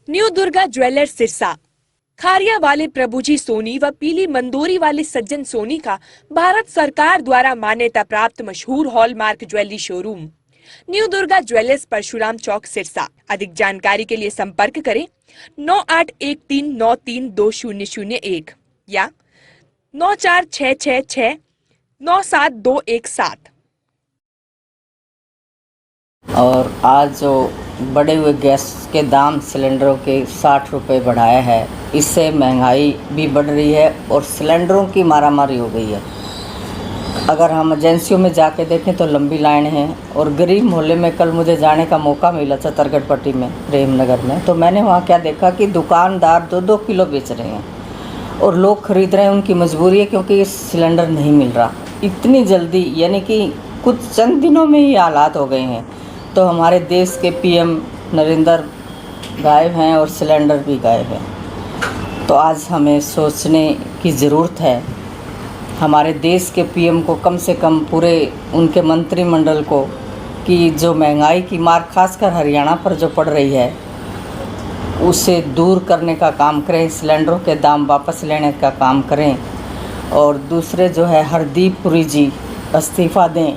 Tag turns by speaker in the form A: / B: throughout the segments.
A: New Durga jewellers Sirsa. Kharia वाले प्रभुजी सोनी व पीली मंदोरी वाले सज्जन सोनी का भारत सरकार द्वारा मान्यता प्राप्त मशहूर hallmark jewellery showroom new Durga jewellers Parshuram Chowk Sirsa. अधिक जानकारी के लिए संपर्क करें 9813932001 या 9466697217।
B: और आज जो बढ़े हुए गैस के दाम सिलेंडरों के 60 रुपये बढ़ाया है, इससे महंगाई भी बढ़ रही है और सिलेंडरों की मारामारी हो गई है। अगर हम एजेंसियों में जाके देखें तो लंबी लाइन है। और गरीब मोहल्ले में कल मुझे जाने का मौका मिला छतरगढ़ पट्टी में, प्रेमनगर में, तो मैंने वहाँ क्या देखा कि दुकानदार 2-2 किलो बेच रहे हैं और लोग खरीद रहे हैं। उनकी मजबूरी है क्योंकि सिलेंडर नहीं मिल रहा इतनी जल्दी, यानी कि कुछ चंद दिनों में ही हालात हो गए हैं। तो हमारे देश के पीएम नरेंद्र गायब हैं और सिलेंडर भी गायब हैं। तो आज हमें सोचने की ज़रूरत है, हमारे देश के पीएम को कम से कम पूरे उनके मंत्रिमंडल को, कि जो महंगाई की मार खासकर हरियाणा पर जो पड़ रही है उसे दूर करने का काम करें, सिलेंडरों के दाम वापस लेने का काम करें। और दूसरे जो है हरदीप पुरी जी इस्तीफ़ा दें,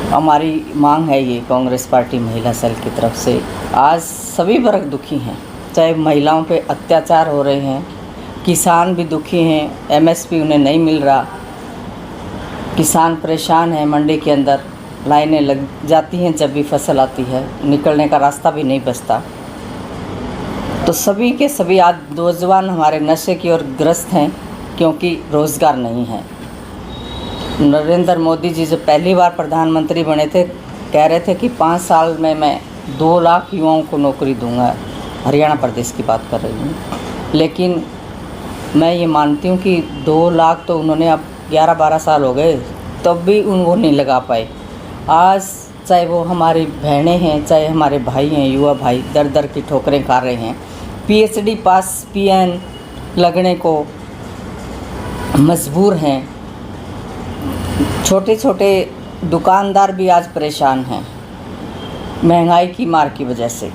B: हमारी मांग है ये कांग्रेस पार्टी महिला सेल की तरफ से। आज सभी वर्ग दुखी हैं, चाहे महिलाओं पे अत्याचार हो रहे हैं, किसान भी दुखी हैं, एमएसपी उन्हें नहीं मिल रहा, किसान परेशान है, मंडी के अंदर लाइनें लग जाती हैं जब भी फसल आती है, निकलने का रास्ता भी नहीं बचता। तो सभी के सभी आज नौजवान हमारे नशे की ओर ग्रस्त हैं क्योंकि रोज़गार नहीं है। नरेंद्र मोदी जी जो पहली बार प्रधानमंत्री बने थे, कह रहे थे कि 5 साल में मैं 2 लाख युवाओं को नौकरी दूंगा, हरियाणा प्रदेश की बात कर रही हूँ। लेकिन मैं ये मानती हूँ कि 2 लाख तो उन्होंने, अब 11-12 साल हो गए तब भी वो नहीं लगा पाए। आज चाहे वो हमारी बहनें हैं, चाहे हमारे भाई हैं, युवा भाई दर दर की ठोकरें खा रहे हैं, पीएचडी पास पीएन लगने को मजबूर हैं। छोटे छोटे दुकानदार भी आज परेशान हैं महंगाई की मार की वजह से,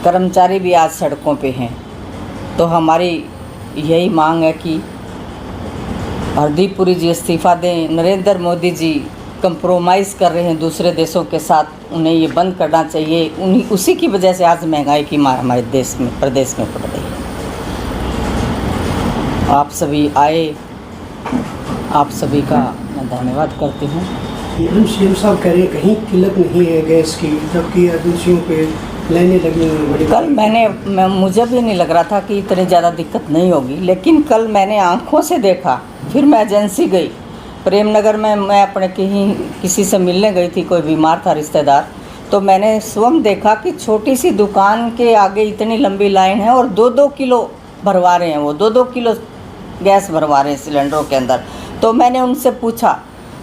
B: कर्मचारी भी आज सड़कों पे हैं। तो हमारी यही मांग है कि हरदीप पुरी जी इस्तीफ़ा दें। नरेंद्र मोदी जी कंप्रोमाइज़ कर रहे हैं दूसरे देशों के साथ, उन्हें ये बंद करना चाहिए। उसी की वजह से आज महंगाई की मार हमारे देश में, प्रदेश में पड़ रही है। आप सभी आए, आप सभी का मैं धन्यवाद करती हूँ।
C: सीएम साहब कह रहे हैं कहीं किल्लत नहीं है गैस की, जबकि एजेंसियों पे लाइनें लगी हुई हैं।
B: कल मुझे भी नहीं लग रहा था कि इतनी ज़्यादा दिक्कत नहीं होगी, लेकिन कल मैंने आँखों से देखा। फिर मैं एजेंसी गई प्रेमनगर में, मैं अपने किसी से मिलने गई थी, कोई बीमार था रिश्तेदार, तो मैंने स्वयं देखा कि छोटी सी दुकान के आगे इतनी लंबी लाइन है और 2-2 किलो भरवा रहे हैं, वो 2-2 किलो गैस भरवा रहे हैं सिलेंडरों के अंदर। तो मैंने उनसे पूछा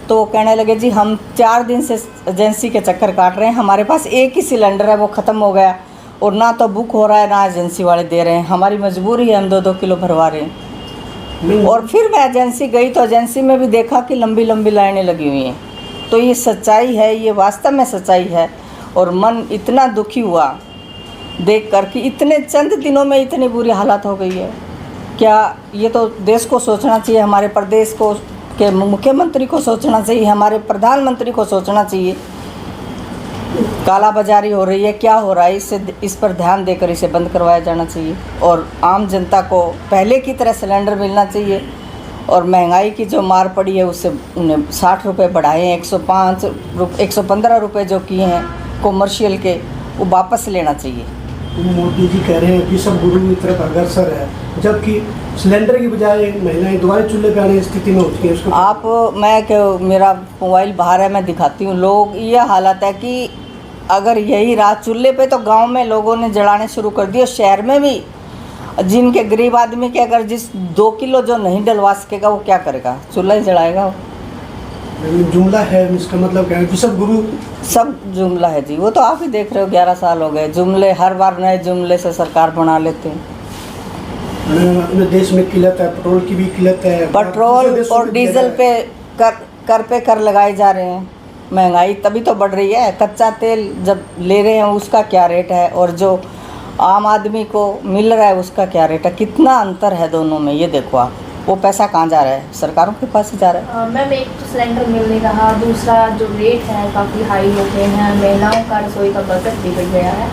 B: तो वो कहने लगे जी हम 4 दिन से एजेंसी के चक्कर काट रहे हैं, हमारे पास एक ही सिलेंडर है, वो ख़त्म हो गया और ना तो बुक हो रहा है ना एजेंसी वाले दे रहे हैं, हमारी मजबूरी है, हम 2-2 किलो भरवा रहे हैं। और फिर मैं एजेंसी गई तो एजेंसी में भी देखा कि लंबी लंबी लाइनें लगी हुई हैं। तो ये सच्चाई है, ये वास्तव में सच्चाई है। और मन इतना दुखी हुआ देख कर कि इतने चंद दिनों में इतनी बुरी हालत हो गई है। क्या ये तो देश को सोचना चाहिए, हमारे प्रदेश को के मुख्यमंत्री को सोचना चाहिए, हमारे प्रधानमंत्री को सोचना चाहिए। कालाबाजारी हो रही है, क्या हो रहा है, इस पर ध्यान देकर इसे बंद करवाया जाना चाहिए और आम जनता को पहले की तरह सिलेंडर मिलना चाहिए। और महंगाई की जो मार पड़ी है उससे उन्हें 60 रुपये बढ़ाए हैं, 115 रुपये जो किए हैं कॉमर्शियल के, वो वापस लेना चाहिए।
C: मोदी जी कह रहे हैं कि सब गुरु की तरफ अग्रसर है, जबकि सिलेंडर की बजाय महिलाएं दोबारा चूल्हे पे आने की स्थिति में होती है। उसको
B: मेरा मोबाइल बाहर है, मैं दिखाती हूँ। लोग ये हालत है कि अगर यही रहा चूल्हे पे तो गांव में लोगों ने जलाने शुरू कर दिए, शहर में भी। जिनके गरीब आदमी के अगर जिस 2 किलो जो नहीं डलवा सकेगा वो क्या करेगा, चूल्हा ही जलाएगा।
C: जुमला है, इसका मतलब क्या है कि सब गुरु,
B: सब जुमला है जी। वो तो आप ही देख रहे हो, 11 साल हो गए जुमले, हर बार नए जुमले से सरकार बना लेते हैं।
C: अपने देश में किल्लत है, पेट्रोल की भी किल्लत है,
B: पेट्रोल और डीजल पे कर लगाए जा रहे हैं। महंगाई तभी तो बढ़ रही है। कच्चा तेल जब ले रहे हैं उसका क्या रेट है, और जो आम आदमी को मिल रहा है उसका क्या रेट है, कितना अंतर है दोनों में, ये देखो आप। वो पैसा कहाँ जा रहा है, सरकारों के पास ही जा रहा है।
D: मैम एक तो सिलेंडर मिल नहीं रहा, दूसरा जो रेट है काफ़ी हाई हो गए हैं, महिलाओं का रसोई का बजट बिगड़ गया है।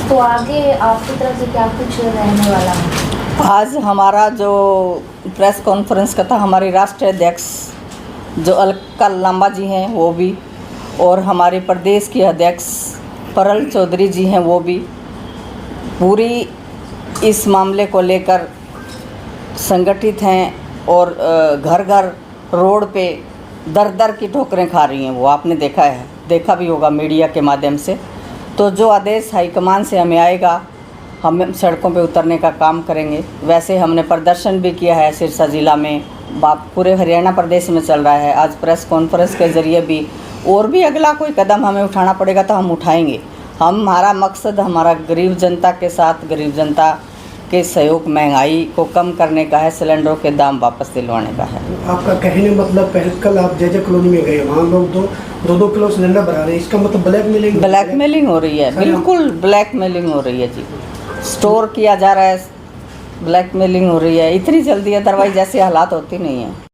D: तो आगे आपकी तरफ से क्या कुछ रहने वाला है?
B: आज हमारा जो प्रेस कॉन्फ्रेंस का था, हमारी राष्ट्रीय अध्यक्ष जो अलका लांबा जी हैं वो भी, और हमारे प्रदेश की अध्यक्ष परल चौधरी जी हैं वो भी, पूरी इस मामले को लेकर संगठित हैं और घर घर रोड पे दर दर की ठोकरें खा रही हैं। वो आपने देखा भी होगा मीडिया के माध्यम से। तो जो आदेश हाईकमान से हमें आएगा, हम सड़कों पे उतरने का काम करेंगे। वैसे हमने प्रदर्शन भी किया है सिरसा ज़िला में, पूरे हरियाणा प्रदेश में चल रहा है। आज प्रेस कॉन्फ्रेंस के ज़रिए भी, और भी अगला कोई कदम हमें उठाना पड़ेगा तो हम उठाएंगे। हमारा मकसद हमारा गरीब जनता के साथ, गरीब जनता के सहयोग, महंगाई को कम करने का है, सिलेंडरों के दाम वापस दिलवाने का है।
C: आपका कहने मतलब कल आप जय कॉलोनी में गए, वहाँ लोग दो किलो सिलेंडर भरा रहे हैं, इसका मतलब ब्लैकमेलिंग
B: हो रही है, बिल्कुल ब्लैकमेलिंग हो रही है जी। स्टोर किया जा रहा है, ब्लैकमेलिंग हो रही है। इतनी जल्दी अदरवाइज ऐसे हालात होती नहीं है।